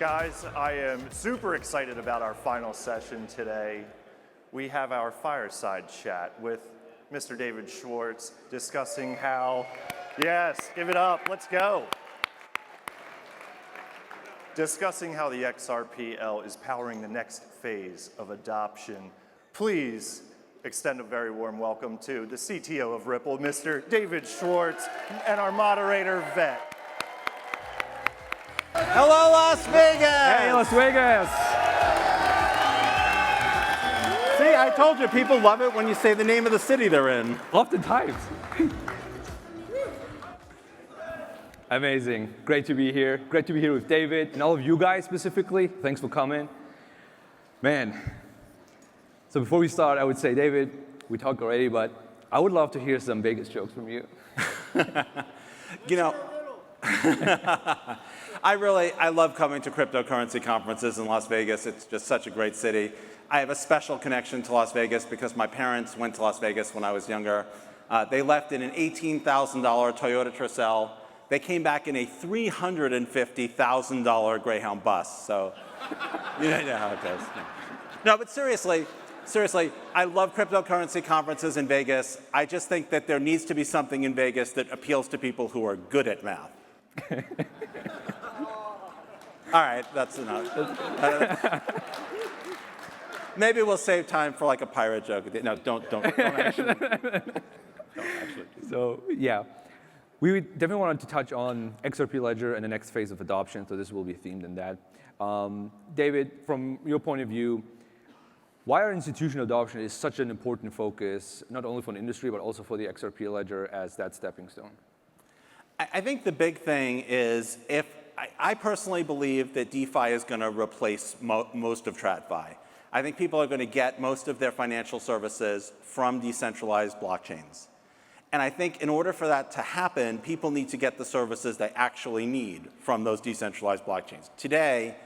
Guys, I am super excited about our final session today. We have our fireside chat with Mr. David Schwartz discussing how, yes, give it up, let's go. Discussing how the XRPL is powering the next phase of adoption. Please extend a very warm welcome to the CTO of Ripple, Mr. David Schwartz, and our Moderator-Vet. Hello, Las Vegas! Hey, Las Vegas! See, I told you, people love it when you say the name of the city they're in. Oftentimes. Amazing. Great to be here. Great to be here with David and all of you guys specifically. Thanks for coming. Man. So before we start, I would say, David, we talked already, but I would love to hear some Vegas jokes from you. You know, I love coming to cryptocurrency conferences in Las Vegas. It's just such a great city. I have a special connection to Las Vegas because my parents went to Las Vegas when I was younger. They left in an $18,000 Toyota Tercel. They came back in a $350,000 Greyhound bus. So, you know how it goes. No, but seriously, I love cryptocurrency conferences in Vegas. I just think that there needs to be something in Vegas that appeals to people who are good at math. All right, that's enough. Maybe we'll save time for like a pirate joke. No, don't actually. So yeah, we definitely wanted to touch on XRP Ledger and the next phase of adoption. So this will be themed in that. David, from your point of view, why are institutional adoption is such an important focus, not only for the industry, but also for the XRP Ledger as that stepping stone? I think the big thing is I personally believe that DeFi is going to replace most of TradFi. I think people are going to get most of their financial services from decentralized blockchains. And I think in order for that to happen, people need to get the services they actually need from those decentralized blockchains. Today,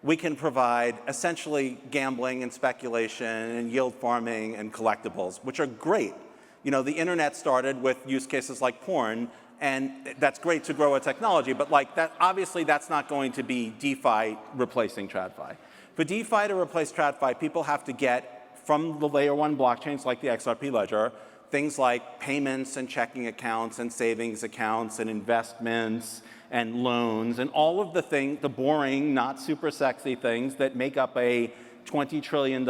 we can provide essentially gambling and speculation and yield farming and collectibles, which are great. You know, the internet started with use cases like porn, and that's great to grow a technology, but like that, obviously that's not going to be DeFi replacing TradFi. For DeFi to replace TradFi, people have to get from the layer one blockchains like the XRP Ledger, things like payments and checking accounts and savings accounts and investments and loans and all of the things, the boring, not super sexy things that make up a $20 trillion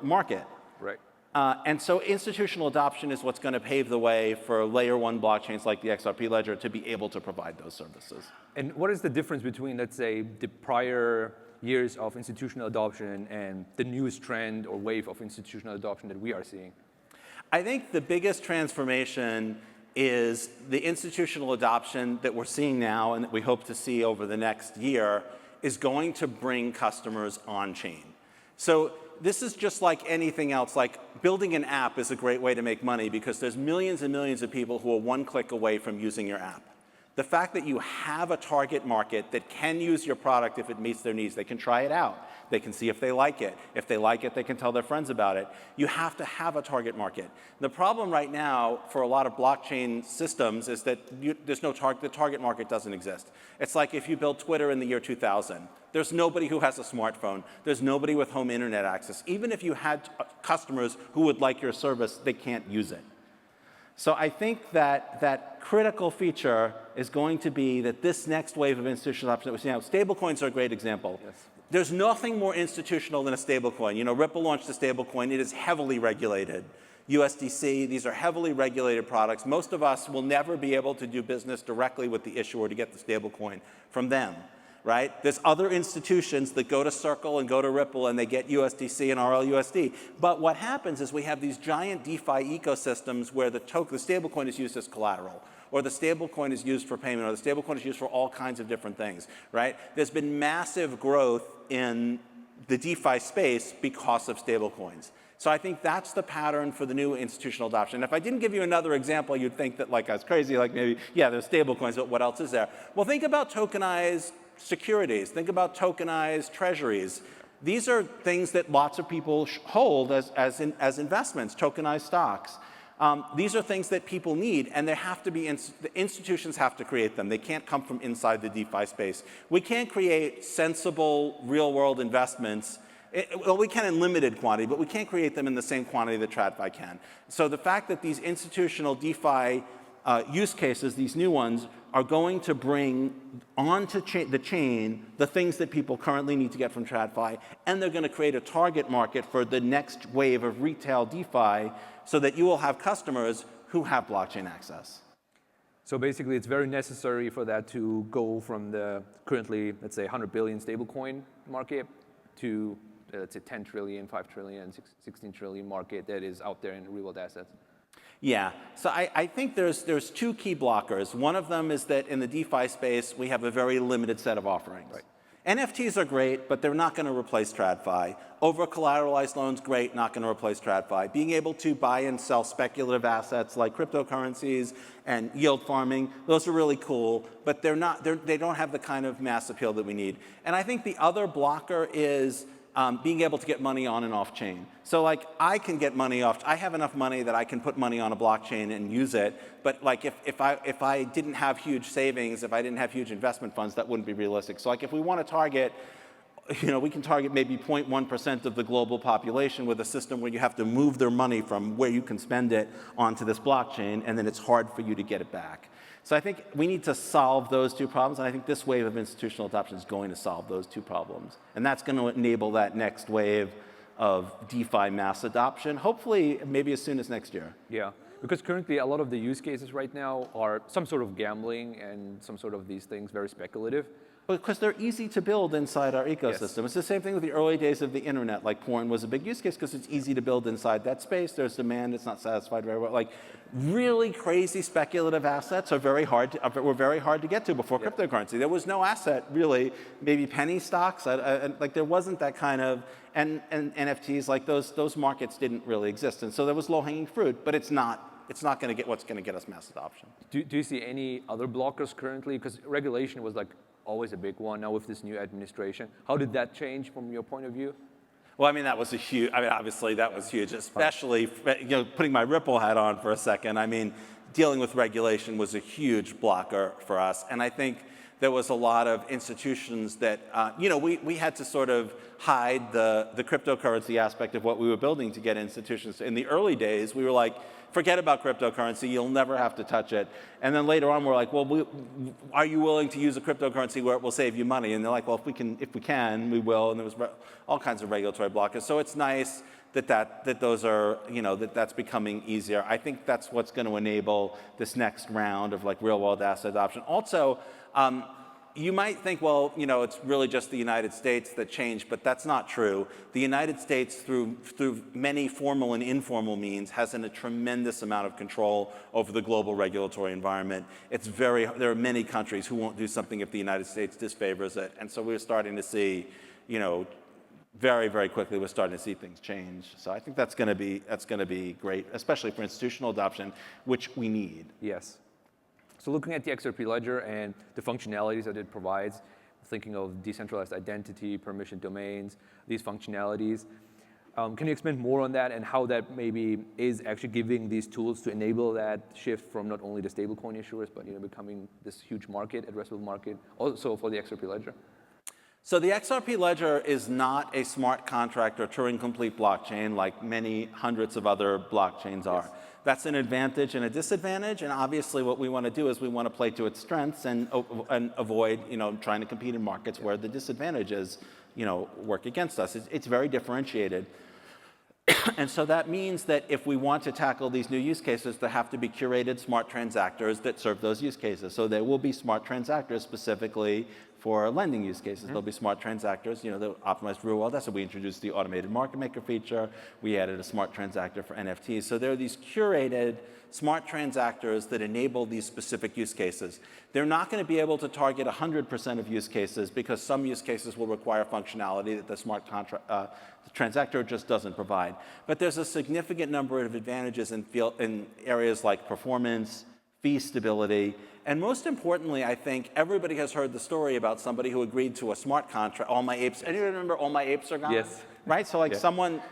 market. Right. And so institutional adoption is what's going to pave the way for layer one blockchains like the XRP Ledger to be able to provide those services. And what is the difference between, let's say, the prior years of institutional adoption and the newest trend or wave of institutional adoption that we are seeing? I think the biggest transformation is the institutional adoption that we're seeing now and that we hope to see over the next year is going to bring customers on-chain. So this is just like anything else. Like building an app is a great way to make money because there's millions and millions of people who are one click away from using your app. The fact that you have a target market that can use your product if it meets their needs, they can try it out. They can see if they like it. If they like it, they can tell their friends about it. You have to have a target market. The problem right now for a lot of blockchain systems is that there's no the target market doesn't exist. It's like if you build Twitter in the year 2000. There's nobody who has a smartphone. There's nobody with home internet access. Even if you had customers who would like your service, they can't use it. So I think that that critical feature is going to be that this next wave of institutional adoption that we see now, stablecoins are a great example. Yes. There's nothing more institutional than a stablecoin. You know, Ripple launched a stablecoin. It is heavily regulated. USDC, these are heavily regulated products. Most of us will never be able to do business directly with the issuer to get the stablecoin from them. Right? There's other institutions that go to Circle and go to Ripple and they get USDC and RLUSD. But what happens is we have these giant DeFi ecosystems where the stablecoin is used as collateral, or the stablecoin is used for payment, or the stablecoin is used for all kinds of different things. Right? There's been massive growth in the DeFi space because of stablecoins. So I think that's the pattern for the new institutional adoption. If I didn't give you another example, you'd think that like I was crazy, like maybe, yeah, there's stablecoins, but what else is there? Well, think about tokenized securities. Think about tokenized treasuries. These are things that lots of people hold as investments, tokenized stocks. These are things that people need, and there have to be the institutions have to create them. They can't come from inside the DeFi space. We can't create sensible real-world investments. Well, we can in limited quantity, but we can't create them in the same quantity that TradFi can. So the fact that these institutional DeFi use cases, these new ones, are going to bring onto the chain the things that people currently need to get from TradFi, and they're going to create a target market for the next wave of retail DeFi so that you will have customers who have blockchain access. So basically, it's very necessary for that to go from the currently, let's say, 100 billion stablecoin market to, let's say, 10 trillion, 5 trillion, 16 trillion market that is out there in real-world assets. Yeah, so I think there's two key blockers. One of them is that in the DeFi space, we have a very limited set of offerings. Right. NFTs are great, but they're not going to replace TradFi. Over-collateralized loans, great, not going to replace TradFi. Being able to buy and sell speculative assets like cryptocurrencies and yield farming, those are really cool, but they don't have the kind of mass appeal that we need. And I think the other blocker is being able to get money on and off chain. So like I can get money off, I have enough money that I can put money on a blockchain and use it, but like if I didn't have huge savings, if I didn't have huge investment funds, that wouldn't be realistic. So like if we want to target, we can target maybe 0.1% of the global population with a system where you have to move their money from where you can spend it onto this blockchain, and then it's hard for you to get it back. So I think we need to solve those two problems, and I think this wave of institutional adoption is going to solve those two problems. And that's going to enable that next wave of DeFi mass adoption, hopefully maybe as soon as next year. Yeah, because currently a lot of the use cases right now are some sort of gambling and some sort of these things, very speculative. Because they're easy to build inside our ecosystem. Yes. It's the same thing with the early days of the internet. Like porn was a big use case because it's easy to build inside that space. There's demand, it's not satisfied very well. Like really crazy speculative assets were very hard to get to before cryptocurrency. There was no asset really, maybe penny stocks. Like there wasn't that kind of, and NFTs, like those markets didn't really exist. And so there was low-hanging fruit, but it's not going to get what's going to get us mass adoption. Do you see any other blockers currently? Because regulation was like always a big one. Now with this new administration, how did that change from your point of view? Well, I mean, that was a huge, obviously that was huge, especially, putting my Ripple hat on for a second. I mean, dealing with regulation was a huge blocker for us. And I think there was a lot of institutions that, we had to sort of hide the cryptocurrency aspect of what we were building to get institutions. In the early days, we were like, forget about cryptocurrency, you'll never have to touch it. And then later on, we're like, well, are you willing to use a cryptocurrency where it will save you money? And they're like, well, if we can, we will. And there was all kinds of regulatory blockers. So it's nice that those are, that's becoming easier. I think that's what's going to enable this next round of like real world asset adoption. Also, you might think, well, it's really just the United States that changed, but that's not true. The United States, through many formal and informal means, has a tremendous amount of control over the global regulatory environment. There are many countries who won't do something if the United States disfavors it. And so we're starting to see, very, very quickly, we're starting to see things change. So I think that's going to be great, especially for institutional adoption, which we need. Yes. So looking at the XRP Ledger and the functionalities that it provides, thinking of decentralized identity, permission domains, these functionalities, can you expand more on that and how that maybe is actually giving these tools to enable that shift from not only the stablecoin issuers, but becoming this huge market, addressable market, also for the XRP Ledger? So the XRP Ledger is not a smart contract or Turing-complete blockchain like many hundreds of other blockchains are. Yes. That's an advantage and a disadvantage, and obviously what we want to do is we want to play to its strengths and avoid, trying to compete in markets where the disadvantages, work against us. It's very differentiated. And so that means that if we want to tackle these new use cases, there have to be curated smart transactors that serve those use cases. So there will be smart transactors specifically for lending use cases. There'll be smart transactors, that optimize real world. That's why we introduced the automated market maker feature. We added a smart transactor for NFTs. So there are these curated smart transactors that enable these specific use cases. They're not going to be able to target 100% of use cases because some use cases will require functionality that the smart transactor just doesn't provide. But there's a significant number of advantages in areas like performance, fee stability, and most importantly, I think everybody has heard the story about somebody who agreed to a smart contract, All My Apes. Anyone remember All My Apes Are Gone? Yes. Right? So like someone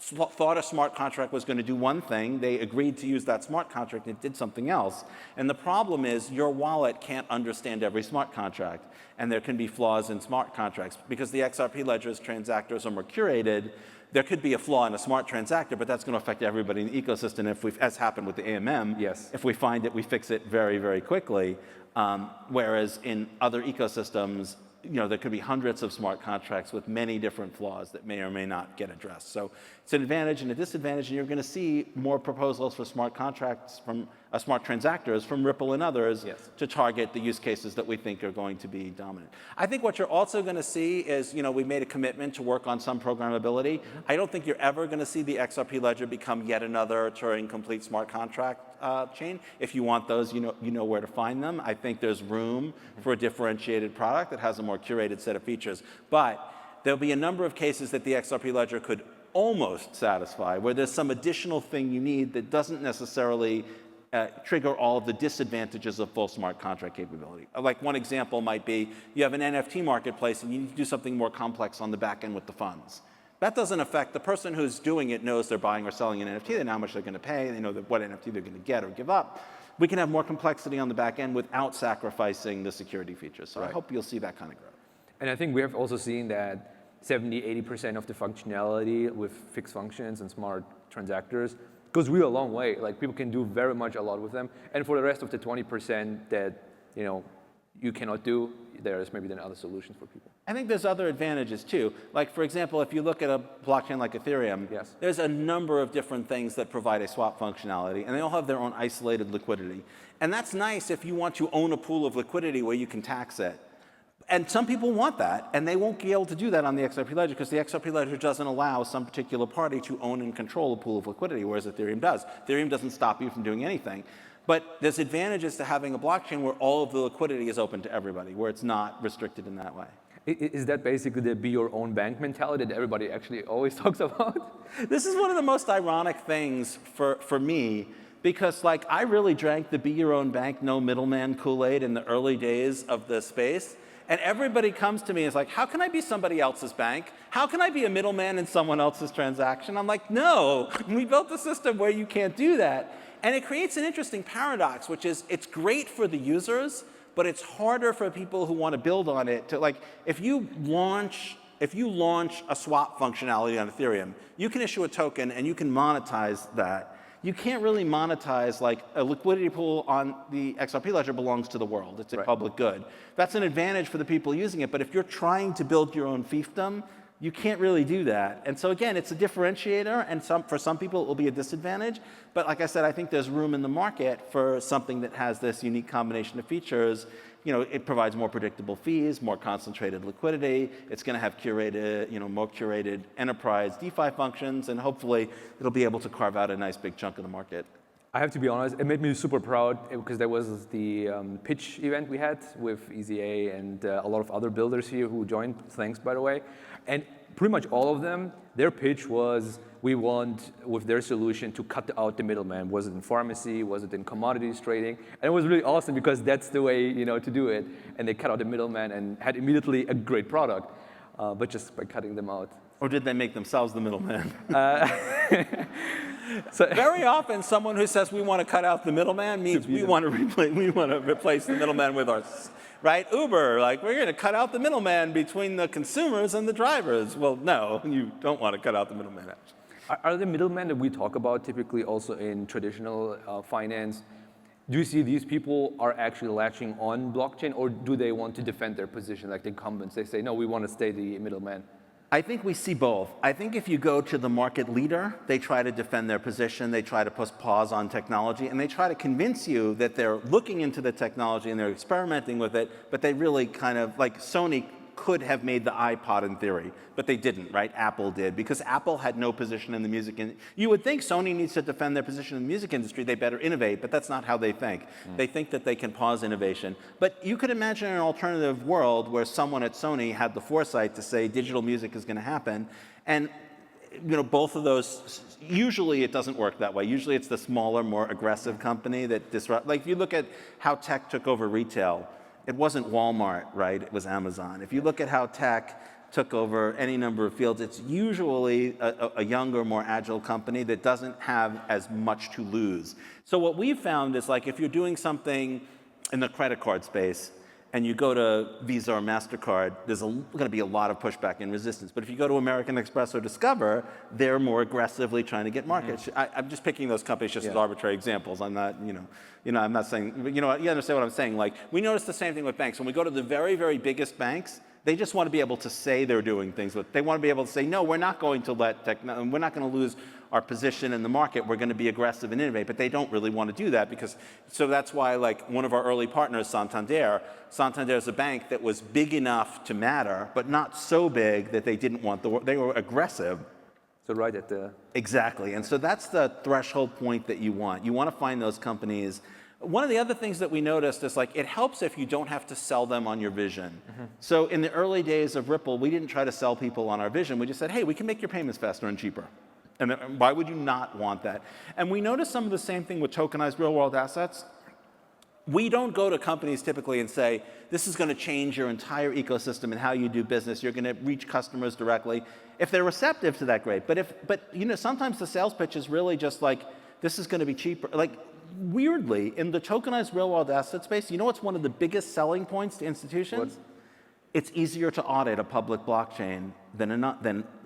thought a smart contract was going to do one thing. They agreed to use that smart contract, and it did something else. And the problem is your wallet can't understand every smart contract, and there can be flaws in smart contracts. Because the XRP ledger's transactors are more curated, there could be a flaw in a smart transactor, but that's going to affect everybody in the ecosystem, as happened with the AMM. Yes. If we find it, we fix it very, very quickly. Whereas in other ecosystems, there could be hundreds of smart contracts with many different flaws that may or may not get addressed. So it's an advantage and a disadvantage, and you're going to see more proposals for smart contracts from smart transactors from Ripple and others to target the use cases that we think are going to be dominant. I think what you're also going to see is, we made a commitment to work on some programmability. I don't think you're ever going to see the XRP ledger become yet another Turing-complete smart contract chain. If you want those, you know where to find them. I think there's room for a differentiated product that has a more curated set of features. But there'll be a number of cases that the XRP ledger could almost satisfy, where there's some additional thing you need that doesn't necessarily trigger all of the disadvantages of full smart contract capability. Like one example might be you have an NFT marketplace and you need to do something more complex on the back end with the funds. That doesn't affect the person who's doing it knows they're buying or selling an NFT, they know how much they're going to pay, they know what NFT they're going to get or give up. We can have more complexity on the back end without sacrificing the security features. So I hope you'll see that kind of growth. And I think we have also seen that 70–80% of the functionality with fixed functions and smart transactors goes really a long way. Like people can do very much a lot with them. And for the rest of the 20% that you cannot do, there's maybe then other solutions for people. I think there's other advantages too. Like for example, if you look at a blockchain like Ethereum, there's a number of different things that provide a swap functionality, and they all have their own isolated liquidity. And that's nice if you want to own a pool of liquidity where you can tax it. And some people want that, and they won't be able to do that on the XRP ledger because the XRP ledger doesn't allow some particular party to own and control a pool of liquidity, whereas Ethereum does. Ethereum doesn't stop you from doing anything. But there's advantages to having a blockchain where all of the liquidity is open to everybody, where it's not restricted in that way. Is that basically the be your own bank mentality that everybody actually always talks about? This is one of the most ironic things for me, because I really drank the be your own bank, no middleman Kool-Aid in the early days of the space. And everybody comes to me and is like, how can I be somebody else's bank? How can I be a middleman in someone else's transaction? I'm like, no, we built a system where you can't do that. And it creates an interesting paradox, which is it's great for the users, but it's harder for people who want to build on it to if you launch a swap functionality on Ethereum, you can issue a token and you can monetize that. You can't really monetize a liquidity pool on the XRP ledger belongs to the world. It's a public good. That's an advantage for the people using it. But if you're trying to build your own fiefdom, you can't really do that. And so again, it's a differentiator, and for some people it will be a disadvantage. But like I said, I think there's room in the market for something that has this unique combination of features. It provides more predictable fees, more concentrated liquidity. It's going to have curated, more curated enterprise DeFi functions, and hopefully it'll be able to carve out a nice big chunk of the market. I have to be honest, it made me super proud because there was the pitch event we had with EZA and a lot of other builders here who joined. Thanks, by the way. And pretty much all of them, their pitch was, we want, with their solution, to cut out the middleman. Was it in pharmacy? Was it in commodities trading? And it was really awesome because that's the way to do it. And they cut out the middleman and had immediately a great product, but just by cutting them out. Or did they make themselves the middleman? So very often, someone who says we want to cut out the middleman means we want to replace the middleman with us. Right? Uber, we're going to cut out the middleman between the consumers and the drivers. Well, no, you don't want to cut out the middleman. Are the middlemen that we talk about typically also in traditional finance? Do you see these people are actually latching on blockchain, or do they want to defend their position like the incumbents? They say, no, we want to stay the middleman. I think we see both. I think if you go to the market leader, they try to defend their position, they try to put pause on technology, and they try to convince you that they're looking into the technology and they're experimenting with it, but they really kind of, Sony could have made the iPod in theory, but they didn't, right? Apple did, because Apple had no position in the music industry. You would think Sony needs to defend their position in the music industry, they better innovate, but that's not how they think. They think that they can pause innovation. But you could imagine an alternative world where someone at Sony had the foresight to say digital music is going to happen, and both of those, usually it doesn't work that way. Usually it's the smaller, more aggressive company that disrupts. If you look at how tech took over retail, it wasn't Walmart, right? It was Amazon. If you look at how tech took over any number of fields, it's usually a younger, more agile company that doesn't have as much to lose. So what we've found is like if you're doing something in the credit card space and you go to Visa or MasterCard, there's going to be a lot of pushback and resistance. But if you go to American Express or Discover, they're more aggressively trying to get market share. I'm just picking those companies just as arbitrary examples. I'm not, I'm not saying, you understand what I'm saying. Like, we notice the same thing with banks. When we go to the very, very biggest banks, they just want to be able to say they're doing things. They want to be able to say, no, we're not going to we're not going to lose our position in the market. We're going to be aggressive and innovate. But they don't really want to do that so that's why, like, one of our early partners, Santander is a bank that was big enough to matter, but not so big that they didn't want they were aggressive. So right at the... Exactly. And so that's the threshold point that you want. You want to find those companies. One of the other things that we noticed is, like, it helps if you don't have to sell them on your vision. So in the early days of Ripple, we didn't try to sell people on our vision. We just said, hey, we can make your payments faster and cheaper. And why would you not want that? And we noticed some of the same thing with tokenized real-world assets. We don't go to companies typically and say, this is going to change your entire ecosystem and how you do business. You're going to reach customers directly. If they're receptive to that, great. But sometimes the sales pitch is really just like, this is going to be cheaper. Like, weirdly, in the tokenized real-world asset space, you know what's one of the biggest selling points to institutions? What? It's easier to audit a public blockchain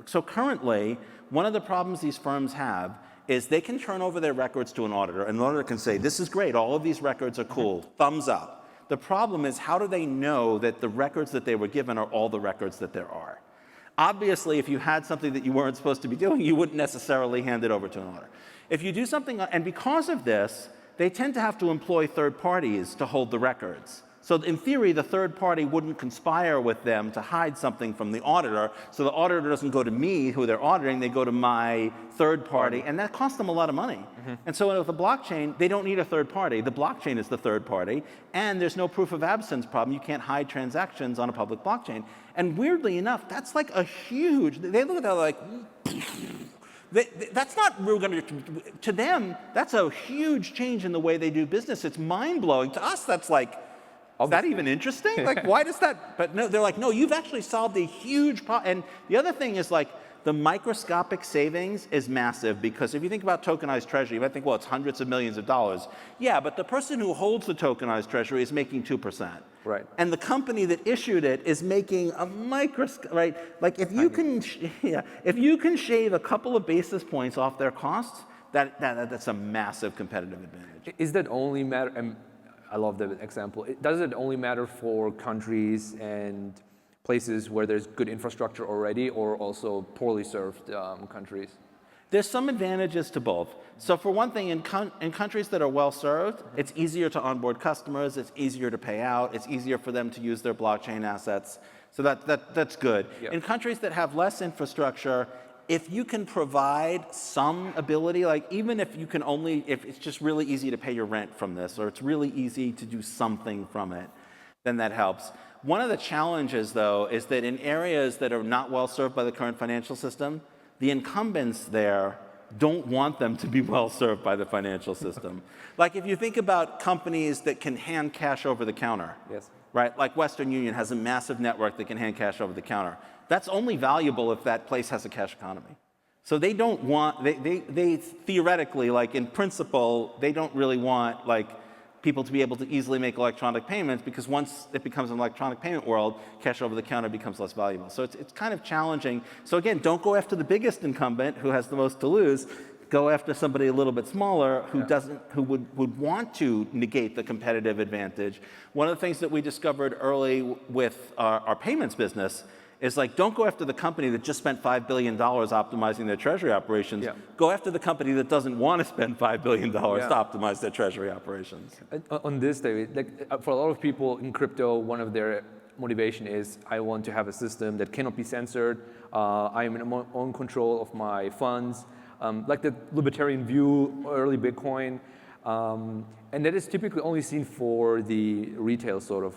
so currently, one of the problems these firms have is they can turn over their records to an auditor, and the auditor can say, this is great, all of these records are cool, thumbs up. The problem is, how do they know that the records that they were given are all the records that there are? Obviously, if you had something that you weren't supposed to be doing, you wouldn't necessarily hand it over to an auditor. If you do something, and because of this, they tend to have to employ third parties to hold the records. So in theory, the third party wouldn't conspire with them to hide something from the auditor. So the auditor doesn't go to me, who they're auditing, they go to my third party, and that costs them a lot of money. And so with a blockchain, they don't need a third party. The blockchain is the third party, and there's no proof of absence problem. You can't hide transactions on a public blockchain. And weirdly enough, that's like a huge, they look at that like, that's not, to them, that's a huge change in the way they do business. It's mind-blowing. To us, that's like, is that even interesting? Like, why does that? But no, they're like, no, you've actually solved a huge problem. And the other thing is, like, the microscopic savings is massive, because if you think about tokenized treasury, you might think, well, it's hundreds of millions of dollars. Yeah, but the person who holds the tokenized treasury is making 2%. Right. And the company that issued it is making a right? Like, if you can, if you can shave a couple of basis points off their costs, that's a massive competitive advantage. Is that only matter? I love that example. Does it only matter for countries and places where there's good infrastructure already, or also poorly served countries? There's some advantages to both. So for one thing, in countries that are well served, it's easier to onboard customers, it's easier to pay out, it's easier for them to use their blockchain assets. So that's good. Yep. In countries that have less infrastructure, if you can provide some ability, like even if it's just really easy to pay your rent from this, or it's really easy to do something from it, then that helps. One of the challenges, though, is that in areas that are not well served by the current financial system, the incumbents there don't want them to be well served by the financial system. Like, if you think about companies that can hand cash over the counter, yes, right? Like Western Union has a massive network that can hand cash over the counter. That's only valuable if that place has a cash economy. So they don't want, they theoretically, like in principle, they don't really want like people to be able to easily make electronic payments, because once it becomes an electronic payment world, cash over the counter becomes less valuable. So it's kind of challenging. So again, don't go after the biggest incumbent who has the most to lose. Go after somebody a little bit smaller who would want to negate the competitive advantage. One of the things that we discovered early with our payments business is, like, don't go after the company that just spent $5 billion optimizing their treasury operations. Yeah. Go after the company that doesn't want to spend $5 billion to optimize their treasury operations. On this, David, like, for a lot of people in crypto, one of their motivation is, I want to have a system that cannot be censored. I am in my own control of my funds. Like the libertarian view, early Bitcoin. And that is typically only seen for the retail sort of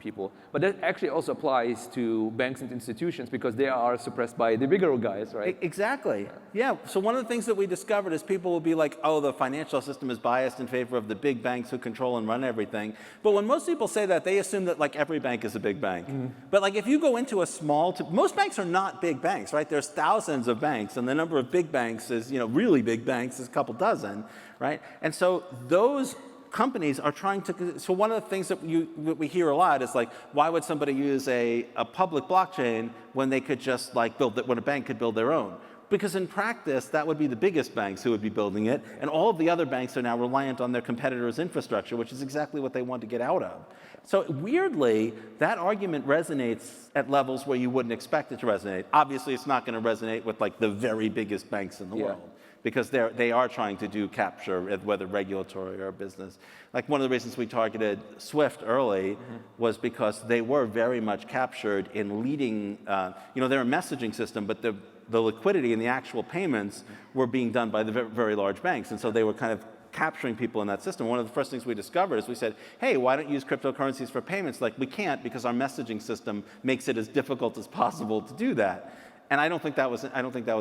people. But that actually also applies to banks and institutions because they are suppressed by the bigger guys, right? Exactly. Yeah. So one of the things that we discovered is people will be like, oh, the financial system is biased in favor of the big banks who control and run everything. But when most people say that, they assume that like every bank is a big bank. But like if you go into a most banks are not big banks, right? There's thousands of banks, and the number of big banks is, really big banks is a couple dozen, right? And so those companies are trying to, so one of the things that we hear a lot is like, why would somebody use a public blockchain when they could just like when a bank could build their own? Because in practice, that would be the biggest banks who would be building it, and all of the other banks are now reliant on their competitors' infrastructure, which is exactly what they want to get out of. So weirdly, that argument resonates at levels where you wouldn't expect it to resonate. Obviously, it's not going to resonate with like the very biggest banks in the world, because they are trying to do capture, whether regulatory or business. Like one of the reasons we targeted Swift early was because they were very much captured in leading, they're a messaging system, but the liquidity and the actual payments were being done by the very large banks. And so they were kind of capturing people in that system. One of the first things we discovered is we said, hey, why don't you use cryptocurrencies for payments? Like, we can't because our messaging system makes it as difficult as possible to do that. And I don't think that was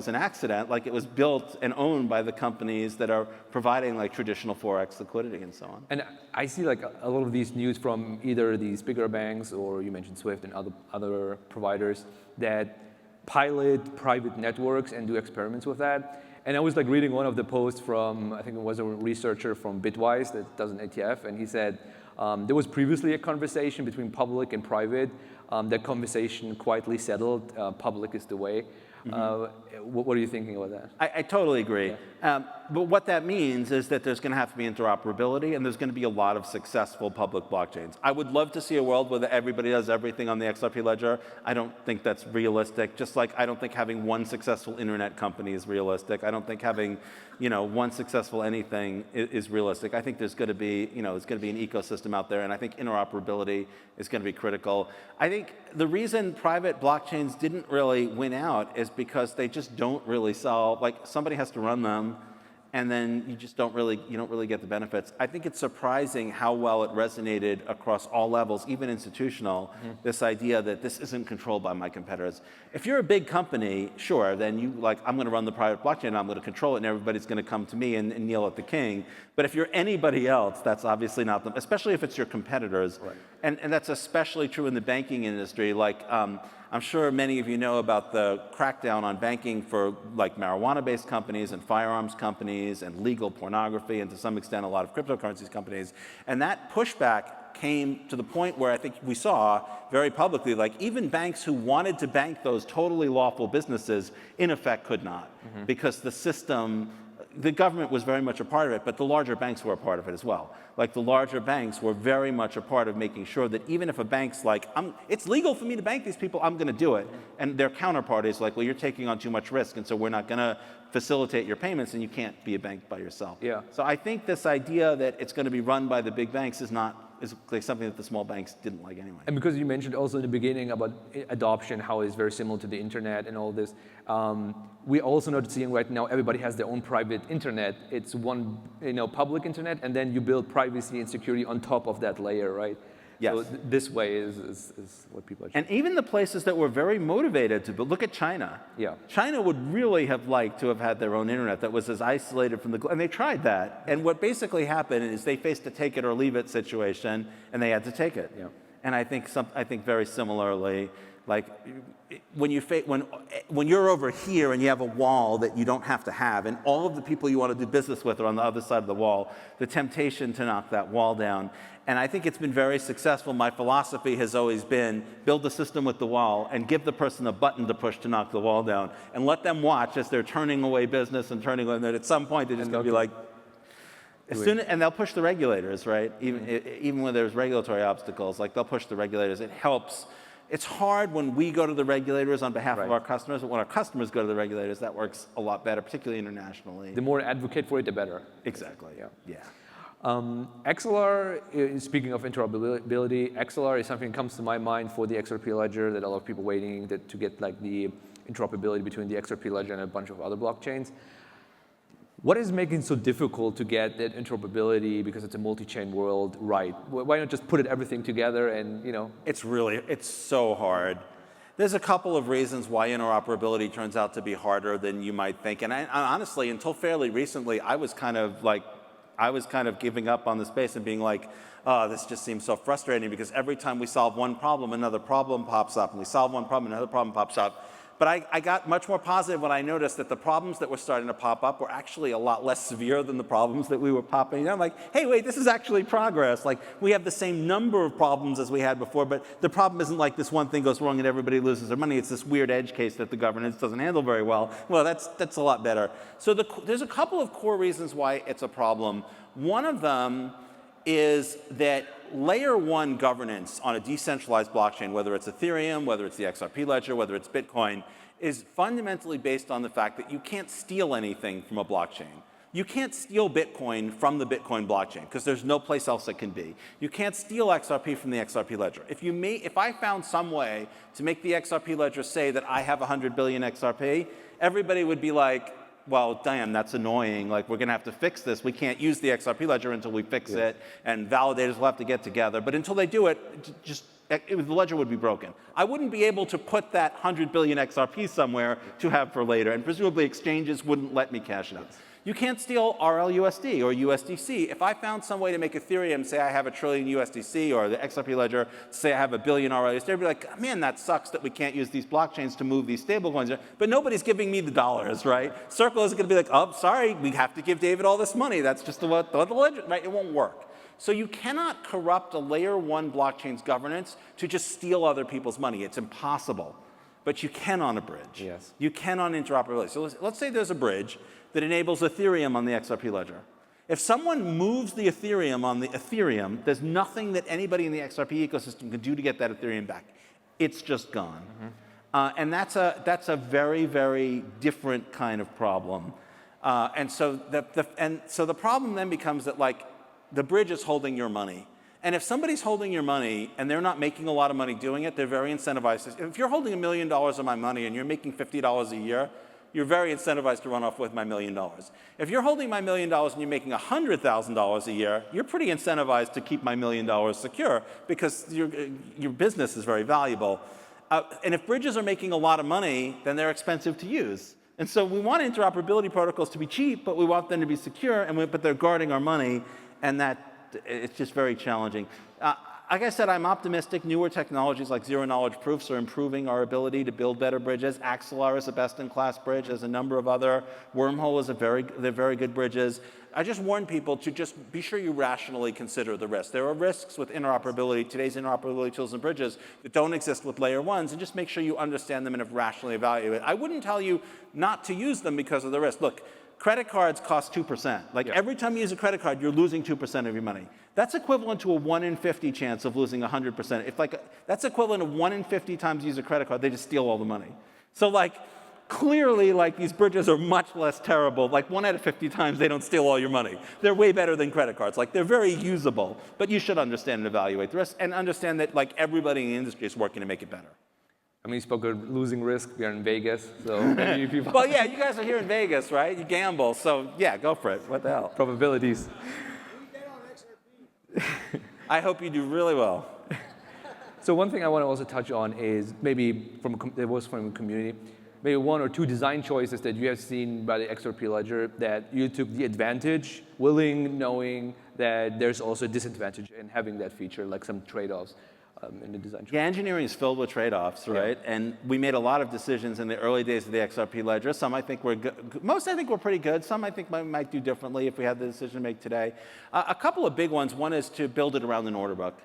an accident. Like, it was built and owned by the companies that are providing like traditional Forex liquidity and so on. And I see like a lot of these news from either these bigger banks or you mentioned Swift and other providers that pilot private networks and do experiments with that. And I was like reading one of the posts from, I think it was a researcher from Bitwise that does an ETF, and he said there was previously a conversation between public and private. That conversation quietly settled. Public is the way. What are you thinking about that? I totally agree. Yeah. But what that means is that there's going to have to be interoperability, and there's going to be a lot of successful public blockchains. I would love to see a world where everybody does everything on the XRP ledger. I don't think that's realistic. Just like I don't think having one successful internet company is realistic. I don't think having, one successful anything is realistic. I think there's going to be, there's going to be an ecosystem out there, and I think interoperability is going to be critical. I think the reason private blockchains didn't really win out is because they just don't really solve, like somebody has to run them, and then you don't really get the benefits. I think it's surprising how well it resonated across all levels, even institutional, this idea that this isn't controlled by my competitors. If you're a big company, sure, then I'm going to run the private blockchain, I'm going to control it, and everybody's going to come to me and kneel at the king. But if you're anybody else, that's obviously not them, especially if it's your competitors. Right. And that's especially true in the banking industry. Like, I'm sure many of you know about the crackdown on banking for like marijuana-based companies and firearms companies and legal pornography and to some extent a lot of cryptocurrencies companies. And that pushback came to the point where I think we saw very publicly, like even banks who wanted to bank those totally lawful businesses in effect could not because the system, the government was very much a part of it, but the larger banks were a part of it as well. Like the larger banks were very much a part of making sure that even if a bank's like, it's legal for me to bank these people, I'm going to do it. And their counterpart is like, well, you're taking on too much risk, and so we're not going to facilitate your payments, and you can't be a bank by yourself. Yeah. So I think this idea that it's going to be run by the big banks is like something that the small banks didn't like anyway. And because you mentioned also in the beginning about adoption, how it's very similar to the internet and all this, we also not seeing right now everybody has their own private internet. It's one public internet, and then you build privacy and security on top of that layer, right? Yes. So this way is what people are. And even the places that were very motivated to build, look at China. Yeah. China would really have liked to have had their own internet that was as isolated from the, and they tried that. And what basically happened is they faced a take it or leave it situation, and they had to take it. Yeah. And I think very similarly, like when you're over here and you have a wall that you don't have to have, and all of the people you want to do business with are on the other side of the wall, the temptation to knock that wall down. And I think it's been very successful. My philosophy has always been build the system with the wall and give the person a button to push to knock the wall down, and let them watch as they're turning away business and turning away, and then at some point they're just going to be like, and they'll push the regulators, right? Even when there's regulatory obstacles, like they'll push the regulators. It helps. It's hard when we go to the regulators on behalf of our customers, but when our customers go to the regulators, that works a lot better, particularly internationally. The more advocate for it, the better. Exactly. Yeah. XLR, speaking of interoperability, XLR is something that comes to my mind for the XRP ledger that a lot of people waiting to get like the interoperability between the XRP ledger and a bunch of other blockchains. What is making it so difficult to get that interoperability, because it's a multi-chain world, right? Why not just put everything together and, It's so hard. There's a couple of reasons why interoperability turns out to be harder than you might think. And I honestly, until fairly recently, I was kind of giving up on the space and being like, oh, this just seems so frustrating because every time we solve one problem, another problem pops up, and we solve one problem, another problem pops up. But I got much more positive when I noticed that the problems that were starting to pop up were actually a lot less severe than the problems that we were popping. I'm like, hey, wait, this is actually progress. Like, we have the same number of problems as we had before, but the problem isn't like this one thing goes wrong and everybody loses their money. It's this weird edge case that the governance doesn't handle very well. Well, that's a lot better. So there's a couple of core reasons why it's a problem. One of them is that layer one governance on a decentralized blockchain, whether it's Ethereum, whether it's the XRP ledger, whether it's Bitcoin, is fundamentally based on the fact that you can't steal anything from a blockchain. You can't steal Bitcoin from the Bitcoin blockchain because there's no place else it can be. You can't steal XRP from the XRP ledger. If I found some way to make the XRP ledger say that I have 100 billion XRP, everybody would be like, well, damn, that's annoying. Like, we're going to have to fix this. We can't use the XRP ledger until we fix it, and validators will have to get together. But until they do it, the ledger would be broken. I wouldn't be able to put that 100 billion XRP somewhere to have for later, and presumably exchanges wouldn't let me cash it out. You can't steal RLUSD or USDC. If I found some way to make Ethereum say I have 1 trillion USDC, or the XRP ledger say I have 1 billion RLUSD, I'd be like, man, that sucks that we can't use these blockchains to move these stablecoins. But nobody's giving me the dollars, right? Circle is going to be like, oh, sorry, we have to give David all this money. That's just the ledger, right? It won't work. So you cannot corrupt a layer one blockchain's governance to just steal other people's money. It's impossible. But you can on a bridge. Yes. You can on interoperability. So let's say there's a bridge that enables Ethereum on the XRP ledger. If someone moves the Ethereum on the Ethereum, there's nothing that anybody in the XRP ecosystem can do to get that Ethereum back. It's just gone. And that's a very, very different kind of problem. And so the problem then becomes that, like, the bridge is holding your money. And if somebody's holding your money and they're not making a lot of money doing it, they're very incentivized. If you're holding $1 million of my money and you're making $50 a year, you're very incentivized to run off with my $1 million. If you're holding my $1 million and you're making $100,000 a year, you're pretty incentivized to keep my $1 million secure because your business is very valuable. And if bridges are making a lot of money, then they're expensive to use. And so we want interoperability protocols to be cheap, but we want them to be secure, but they're guarding our money, and it's just very challenging. Like I said, I'm optimistic. Newer technologies like zero-knowledge proofs are improving our ability to build better bridges. Axelar is a best-in-class bridge. There's a number of other. Wormhole is they're very good bridges. I just warn people to just be sure you rationally consider the risks. There are risks with interoperability, today's interoperability tools and bridges, that don't exist with layer ones, and just make sure you understand them and have rationally evaluated. I wouldn't tell you not to use them because of the risk. Look, credit cards cost 2%. Like, every time you use a credit card, you're losing 2% of your money. That's equivalent to a 1 in 50 chance of losing 100%. That's equivalent of 1 in 50 times you use a credit card, they just steal all the money. So, clearly, these bridges are much less terrible. 1 out of 50 times they don't steal all your money. They're way better than credit cards. They're very usable, but you should understand and evaluate the risk and understand that everybody in the industry is working to make it better. I mean, you spoke of losing risk. We are in Vegas, so maybe people... Well, yeah, you guys are here in Vegas, right? You gamble, so yeah, go for it. What the hell? Probabilities. I hope you do really well. So one thing I want to also touch on is maybe from the community, maybe 1 or 2 design choices that you have seen by the XRP ledger that you took the advantage, knowing that there's also a disadvantage in having that feature, like some trade-offs. In the design. Yeah, engineering is filled with trade-offs, right? Yeah. And we made a lot of decisions in the early days of the XRP ledger. Some I think were good. Most I think were pretty good. Some I think we might do differently if we had the decision to make today. A couple of big ones. One is to build it around an order book.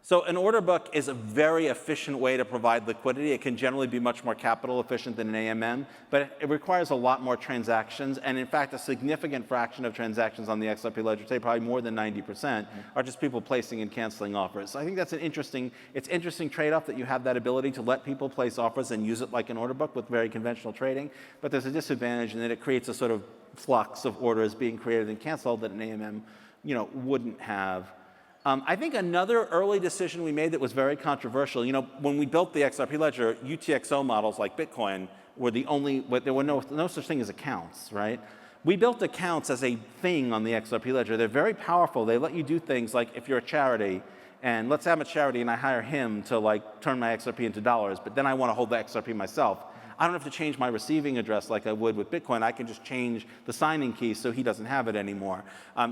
So an order book is a very efficient way to provide liquidity. It can generally be much more capital efficient than an AMM, but it requires a lot more transactions. And in fact, a significant fraction of transactions on the XRP ledger today, probably more than 90%, are just people placing and canceling offers. So I think that's an interesting trade-off that you have that ability to let people place offers and use it like an order book with very conventional trading. But there's a disadvantage in that it creates a sort of flux of orders being created and canceled that an AMM, wouldn't have. I think another early decision we made that was very controversial, when we built the XRP ledger, UTXO models like Bitcoin were the only, there were no such thing as accounts, right? we built accounts as a thing on the XRP ledger. They're very powerful. They let you do things like if you're a charity, and let's say I'm a charity and I hire him to like turn my XRP into dollars, but then I want to hold the XRP myself. I don't have to change my receiving address like I would with Bitcoin. I can just change the signing key so he doesn't have it anymore.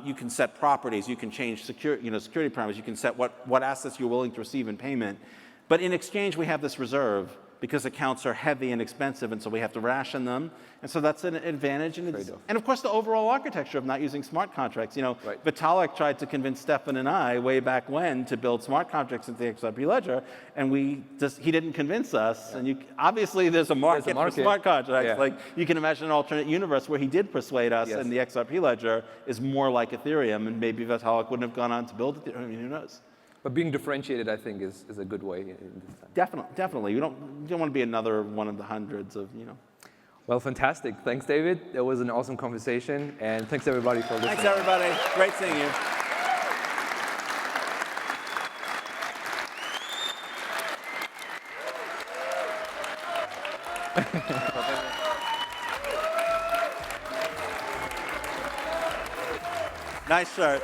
You can set properties. You can change security parameters. You can set what assets you're willing to receive in payment. But in exchange, we have this reserve because accounts are heavy and expensive, and so we have to ration them. And so that's an advantage. And of course, the overall architecture of not using smart contracts. Vitalik tried to convince Stefan and I way back when to build smart contracts into the XRP ledger, and he didn't convince us. Yeah. And obviously, there's a market for smart contracts. Yeah. Like you can imagine an alternate universe where he did persuade us, and the XRP ledger is more like Ethereum, and maybe Vitalik wouldn't have gone on to build it. I mean, who knows? But being differentiated, I think, is a good way in this time. Definitely. You don't want to be another one of the hundreds of, Well, fantastic. Thanks, David. It was an awesome conversation. And thanks, everybody, for listening. Thanks, everybody. Great seeing you. Nice shirt.